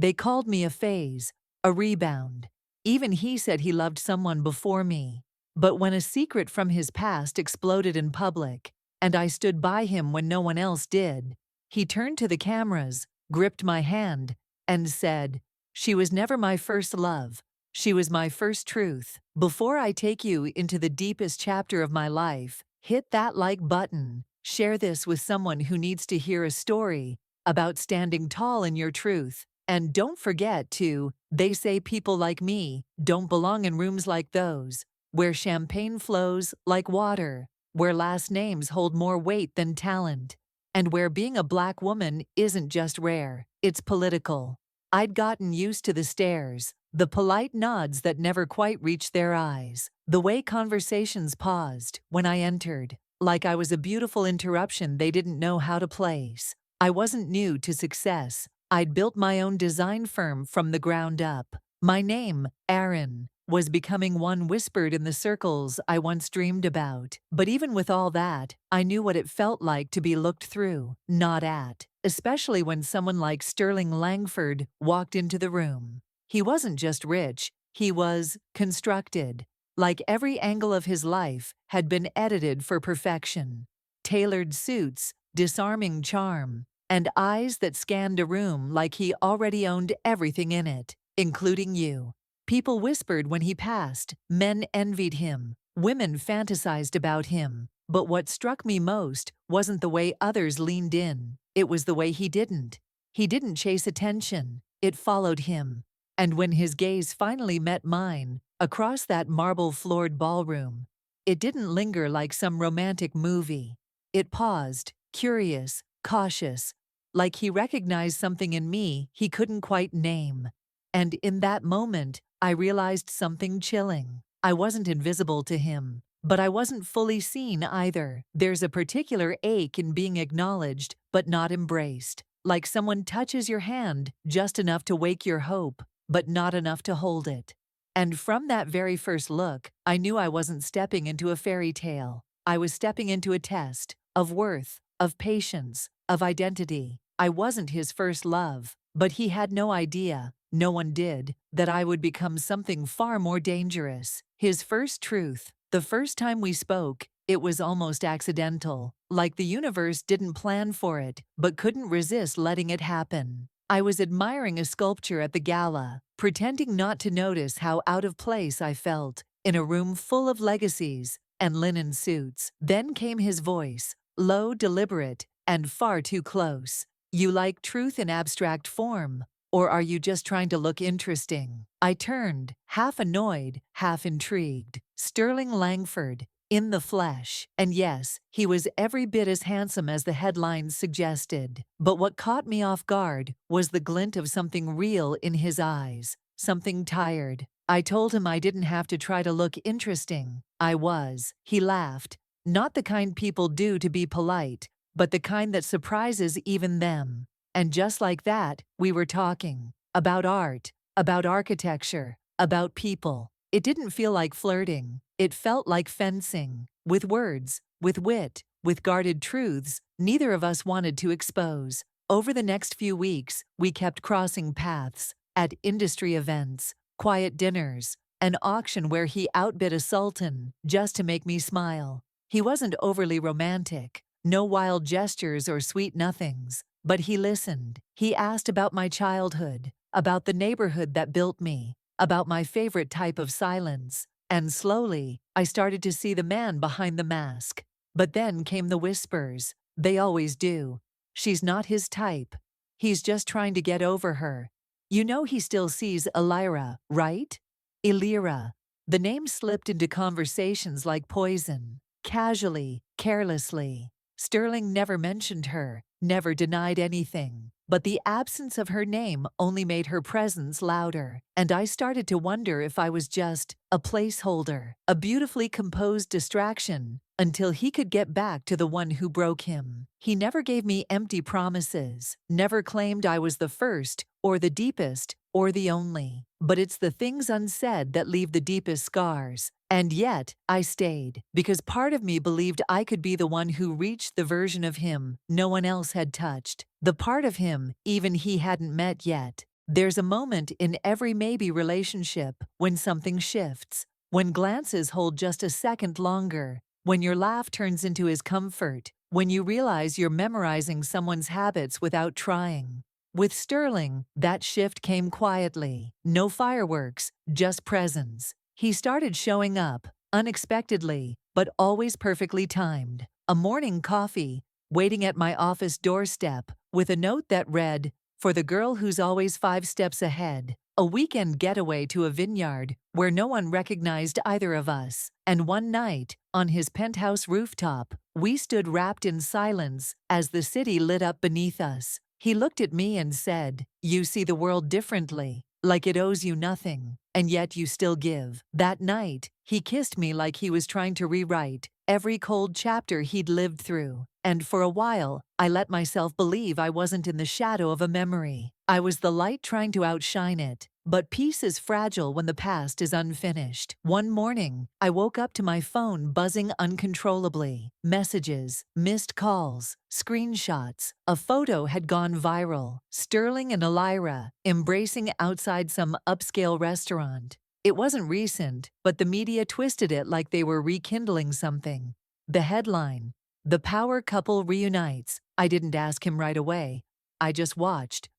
They called me a phase, a rebound. Even he said he loved someone before me. But when a secret from his past exploded in public, and I stood by him when no one else did, he turned to the cameras, gripped my hand, and said, "She was never my first love. She was my first truth." Before I take you into the deepest chapter of my life, hit that like button. Share this with someone who needs to hear a story about standing tall in your truth. And don't forget to, they say people like me don't belong in rooms like those, where champagne flows like water, where last names hold more weight than talent, and where being a black woman isn't just rare, it's political. I'd gotten used to the stares, the polite nods that never quite reached their eyes, the way conversations paused when I entered, like I was a beautiful interruption they didn't know how to place. I wasn't new to success. I'd built my own design firm from the ground up. My name, Aaron, was becoming one whispered in the circles I once dreamed about. But even with all that, I knew what it felt like to be looked through, not at, especially when someone like Sterling Langford walked into the room. He wasn't just rich, he was constructed. Like every angle of his life had been edited for perfection. Tailored suits, disarming charm, and eyes that scanned a room like he already owned everything in it, including you. People whispered when he passed, men envied him, women fantasized about him. But what struck me most wasn't the way others leaned in, it was the way he didn't. He didn't chase attention, it followed him. And when his gaze finally met mine, across that marble-floored ballroom, it didn't linger like some romantic movie. It paused, curious, cautious, like he recognized something in me he couldn't quite name. And in that moment, I realized something chilling. I wasn't invisible to him, but I wasn't fully seen either. There's a particular ache in being acknowledged, but not embraced. Like someone touches your hand just enough to wake your hope, but not enough to hold it. And from that very first look, I knew I wasn't stepping into a fairy tale. I was stepping into a test of worth, of patience, of identity. I wasn't his first love, but he had no idea, no one did, that I would become something far more dangerous. His first truth. The first time we spoke, it was almost accidental, like the universe didn't plan for it, but couldn't resist letting it happen. I was admiring a sculpture at the gala, pretending not to notice how out of place I felt, in a room full of legacies and linen suits. Then came his voice, low, deliberate, and far too close. "You like truth in abstract form, or are you just trying to look interesting?" I turned, half annoyed, half intrigued. Sterling Langford, in the flesh. And yes, he was every bit as handsome as the headlines suggested. But what caught me off guard was the glint of something real in his eyes, something tired. I told him I didn't have to try to look interesting. I was. He laughed. Not the kind people do to be polite, but the kind that surprises even them. And just like that, we were talking. About art, about architecture, about people. It didn't feel like flirting. It felt like fencing. With words, with wit, with guarded truths neither of us wanted to expose. Over the next few weeks, we kept crossing paths. At industry events, quiet dinners, an auction where he outbid a sultan just to make me smile. He wasn't overly romantic. No wild gestures or sweet nothings. But he listened. He asked about my childhood, about the neighborhood that built me, about my favorite type of silence. And slowly, I started to see the man behind the mask. But then came the whispers. They always do. She's not his type. He's just trying to get over her. You know he still sees Elira, right? Elira. The name slipped into conversations like poison. Casually, carelessly. Sterling never mentioned her, never denied anything. But the absence of her name only made her presence louder, and I started to wonder if I was just a placeholder, a beautifully composed distraction, until he could get back to the one who broke him. He never gave me empty promises, never claimed I was the first, or the deepest, or the only. But it's the things unsaid that leave the deepest scars. And yet, I stayed, because part of me believed I could be the one who reached the version of him no one else had touched. The part of him even he hadn't met yet. There's a moment in every maybe relationship when something shifts, when glances hold just a second longer, when your laugh turns into his comfort, when you realize you're memorizing someone's habits without trying. With Sterling, that shift came quietly. No fireworks, just presence. He started showing up, unexpectedly, but always perfectly timed. A morning coffee, waiting at my office doorstep, with a note that read, "For the girl who's always 5 steps ahead." A weekend getaway to a vineyard where no one recognized either of us. And one night, on his penthouse rooftop, we stood wrapped in silence as the city lit up beneath us. He looked at me and said, "You see the world differently, like it owes you nothing, and yet you still give." That night, he kissed me like he was trying to rewrite every cold chapter he'd lived through. And for a while, I let myself believe I wasn't in the shadow of a memory. I was the light trying to outshine it. But peace is fragile when the past is unfinished. One morning, I woke up to my phone buzzing uncontrollably. Messages, missed calls, screenshots. A photo had gone viral. Sterling and Elira embracing outside some upscale restaurant. It wasn't recent, but the media twisted it like they were rekindling something. The headline, "The power couple reunites." I didn't ask him right away. I just watched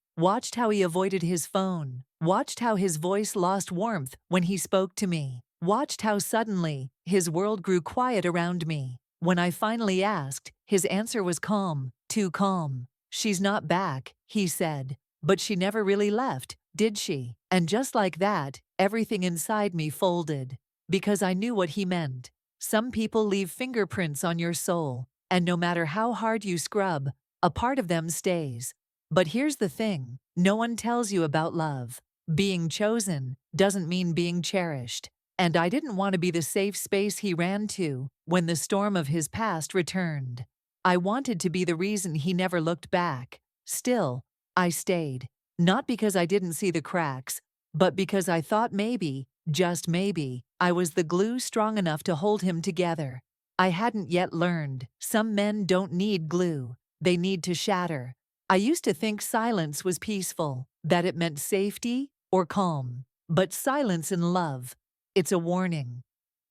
how he avoided his phone, watched how his voice lost warmth when he spoke to me, watched how suddenly his world grew quiet around me. When I finally asked, his answer was calm, too calm. "She's not back," he said. "But she never really left, did she?" And just like that, everything inside me folded. Because I knew what he meant. Some people leave fingerprints on your soul, and no matter how hard you scrub, a part of them stays. But here's the thing, no one tells you about love. Being chosen doesn't mean being cherished. And I didn't want to be the safe space he ran to when the storm of his past returned. I wanted to be the reason he never looked back. Still, I stayed. Not because I didn't see the cracks, but because I thought maybe, just maybe, I was the glue strong enough to hold him together. I hadn't yet learned. Some men don't need glue. They need to shatter. I used to think silence was peaceful, that it meant safety or calm. But silence in love, it's a warning.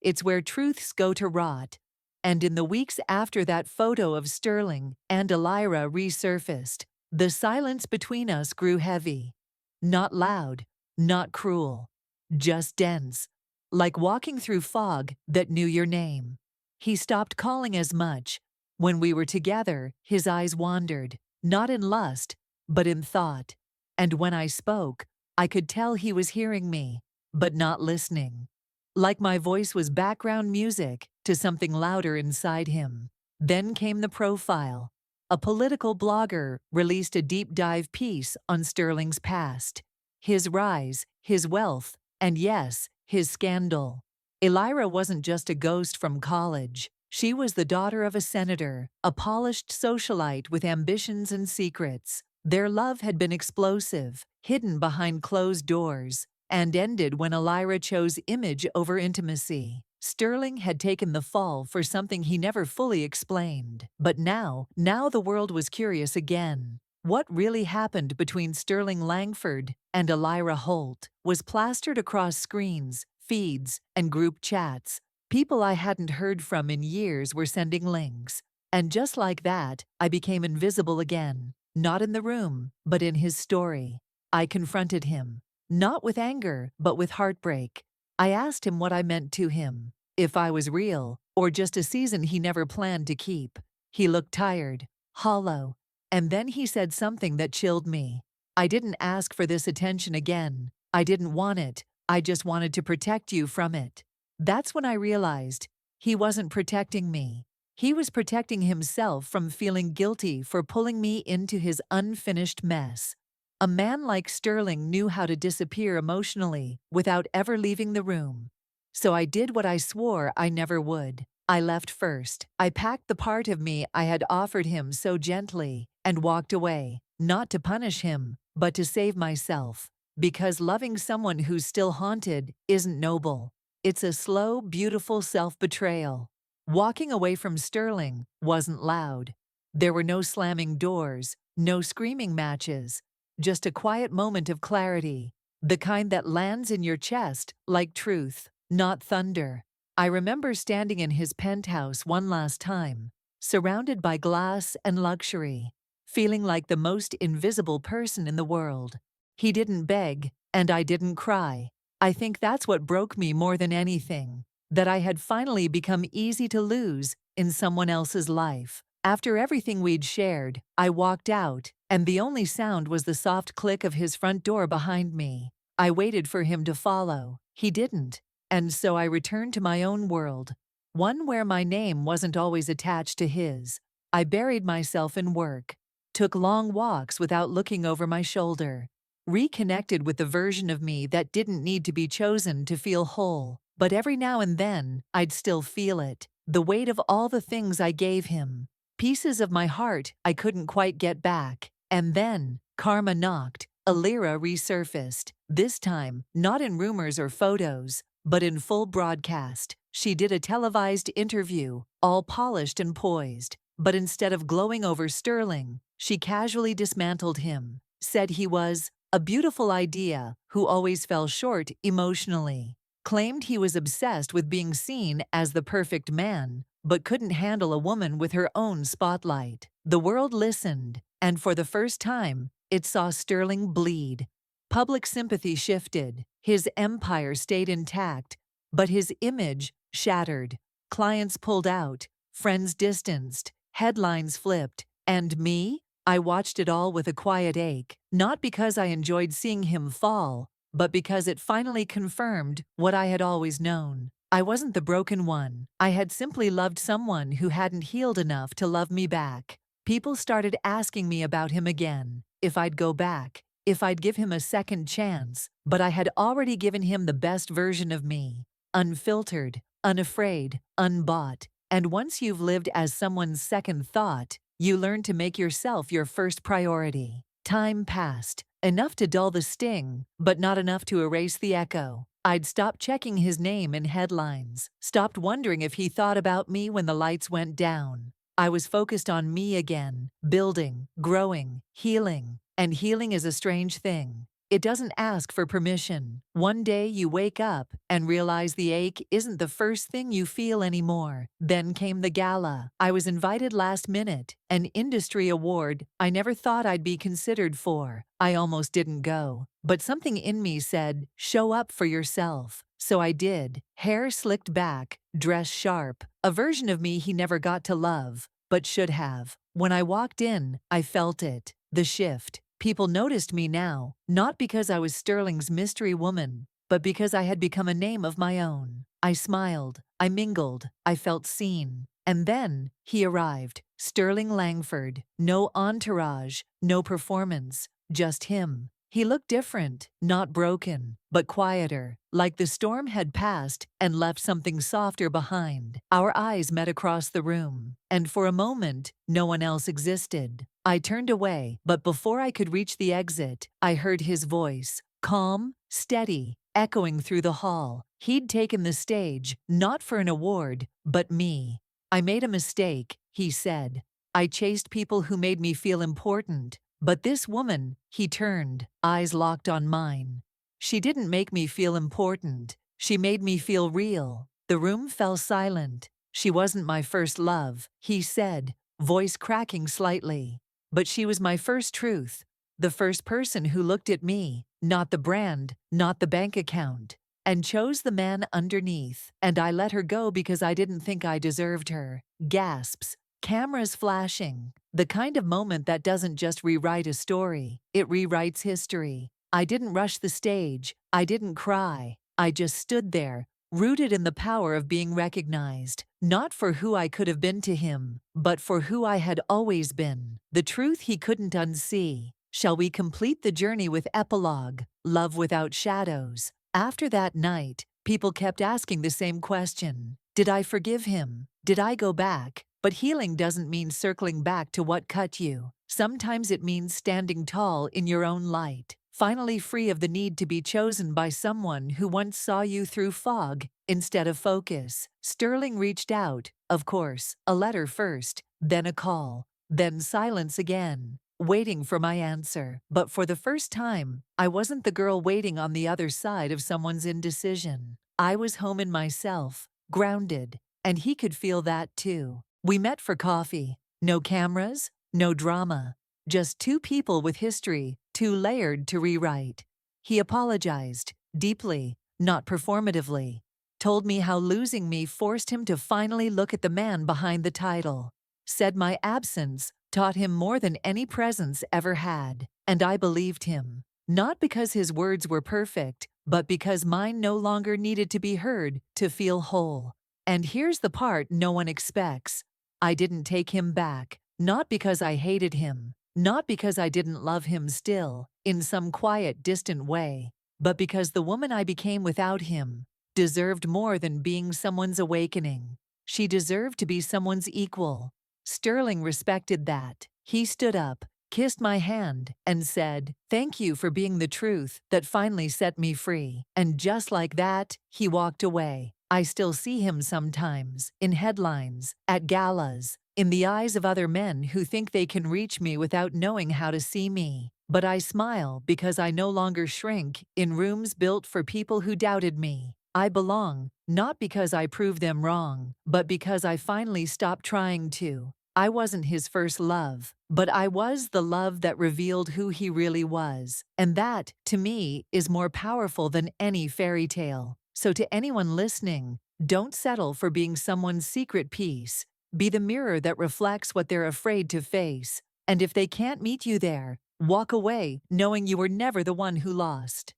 It's where truths go to rot. And in the weeks after that photo of Sterling and Elira resurfaced, the silence between us grew heavy. Not loud, not cruel, just dense, like walking through fog that knew your name. He stopped calling as much. When we were together, his eyes wandered. Not in lust, but in thought. And when I spoke, I could tell he was hearing me, but not listening. Like my voice was background music to something louder inside him. Then came the profile. A political blogger released a deep dive piece on Sterling's past. His rise, his wealth, and yes, his scandal. Elira wasn't just a ghost from college. She was the daughter of a senator, a polished socialite with ambitions and secrets. Their love had been explosive, hidden behind closed doors, and ended when Elira chose image over intimacy. Sterling had taken the fall for something he never fully explained. But now the world was curious again. What really happened between Sterling Langford and Elira Holt was plastered across screens, feeds, and group chats. People I hadn't heard from in years were sending links. And just like that, I became invisible again. Not in the room, but in his story. I confronted him. Not with anger, but with heartbreak. I asked him what I meant to him. If I was real, or just a season he never planned to keep. He looked tired, hollow. And then he said something that chilled me. "I didn't ask for this attention again. I didn't want it. I just wanted to protect you from it." That's when I realized he wasn't protecting me. He was protecting himself from feeling guilty for pulling me into his unfinished mess. A man like Sterling knew how to disappear emotionally without ever leaving the room. So I did what I swore I never would. I left first. I packed the part of me I had offered him so gently and walked away, not to punish him, but to save myself. Because loving someone who's still haunted isn't noble. It's a slow, beautiful self-betrayal. Walking away from Sterling wasn't loud. There were no slamming doors, no screaming matches. just a quiet moment of clarity, the kind that lands in your chest like truth, not thunder. I remember standing in his penthouse one last time, surrounded by glass and luxury, feeling like the most invisible person in the world. He didn't beg, and I didn't cry. I think that's what broke me more than anything, that I had finally become easy to lose in someone else's life. After everything we'd shared, I walked out, and the only sound was the soft click of his front door behind me. I waited for him to follow. He didn't, and so I returned to my own world, one where my name wasn't always attached to his. I buried myself in work, took long walks without looking over my shoulder, reconnected with the version of me that didn't need to be chosen to feel whole. But every now and then, I'd still feel it, the weight of all the things I gave him, pieces of my heart I couldn't quite get back. And then, karma knocked. Alira resurfaced, this time not in rumors or photos, but in full broadcast. She did a televised interview, all polished and poised, but instead of glowing over Sterling, she casually dismantled him, said he was a beautiful idea who always fell short emotionally, claimed he was obsessed with being seen as the perfect man, but couldn't handle a woman with her own spotlight. The world listened, and for the first time, it saw Sterling bleed. Public sympathy shifted, his empire stayed intact, but his image shattered. Clients pulled out, friends distanced, headlines flipped, and me? I watched it all with a quiet ache, not because I enjoyed seeing him fall, but because it finally confirmed what I had always known. I wasn't the broken one. I had simply loved someone who hadn't healed enough to love me back. People started asking me about him again, if I'd go back, if I'd give him a second chance, but I had already given him the best version of me, unfiltered, unafraid, unbought. And once you've lived as someone's second thought, you learn to make yourself your first priority. Time passed, enough to dull the sting, but not enough to erase the echo. I'd stopped checking his name in headlines, stopped wondering if he thought about me when the lights went down. I was focused on me again, building, growing, healing. And healing is a strange thing. It doesn't ask for permission. One day you wake up and realize the ache isn't the first thing you feel anymore. Then came the gala. I was invited last minute, an industry award I never thought I'd be considered for. I almost didn't go, but something in me said, show up for yourself. So I did. Hair slicked back, dress sharp, a version of me he never got to love, but should have. When I walked in, I felt it, the shift. People noticed me now, not because I was Sterling's mystery woman, but because I had become a name of my own. I smiled, I mingled, I felt seen. And then, he arrived, Sterling Langford. No entourage, no performance, just him. He looked different, not broken, but quieter, like the storm had passed and left something softer behind. Our eyes met across the room, and for a moment, no one else existed. I turned away, but before I could reach the exit, I heard his voice, calm, steady, echoing through the hall. He'd taken the stage, not for an award, but me. I made a mistake, he said. I chased people who made me feel important. But this woman, he turned, eyes locked on mine. She didn't make me feel important. She made me feel real. The room fell silent. She wasn't my first love, he said, voice cracking slightly. But she was my first truth. The first person who looked at me, not the brand, not the bank account, and chose the man underneath. And I let her go because I didn't think I deserved her. Gasps. Cameras flashing. The kind of moment that doesn't just rewrite a story, it rewrites history. I didn't rush the stage. I didn't cry. I just stood there, rooted in the power of being recognized, not for who I could have been to him, but for who I had always been, the truth he couldn't unsee. Shall we complete the journey with epilogue, love without shadows? After that night, people kept asking the same question. Did I forgive him? Did I go back? But healing doesn't mean circling back to what cut you. Sometimes it means standing tall in your own light, finally free of the need to be chosen by someone who once saw you through fog instead of focus. Sterling reached out, of course, a letter first, then a call, then silence again. waiting for my answer. But for the first time, I wasn't the girl waiting on the other side of someone's indecision. I was home in myself, grounded, and he could feel that too. We met for coffee. No cameras, no drama. Just two people with history, too layered to rewrite. He apologized, deeply, not performatively. Told me how losing me forced him to finally look at the man behind the title. Said my absence taught him more than any presence ever had. And I believed him. Not because his words were perfect, but because mine no longer needed to be heard to feel whole. And here's the part no one expects. I didn't take him back. Not because I hated him. Not because I didn't love him still, in some quiet, distant way. But because the woman I became without him deserved more than being someone's awakening. She deserved to be someone's equal. Sterling respected that. He stood up, kissed my hand, and said, "Thank you for being the truth that finally set me free." And just like that, he walked away. I still see him sometimes, in headlines, at galas, in the eyes of other men who think they can reach me without knowing how to see me. But I smile because I no longer shrink in rooms built for people who doubted me. I belong, not because I proved them wrong, but because I finally stopped trying to. I wasn't his first love, but I was the love that revealed who he really was. And that, to me, is more powerful than any fairy tale. So to anyone listening, don't settle for being someone's secret piece. Be the mirror that reflects what they're afraid to face. And if they can't meet you there, walk away knowing you were never the one who lost.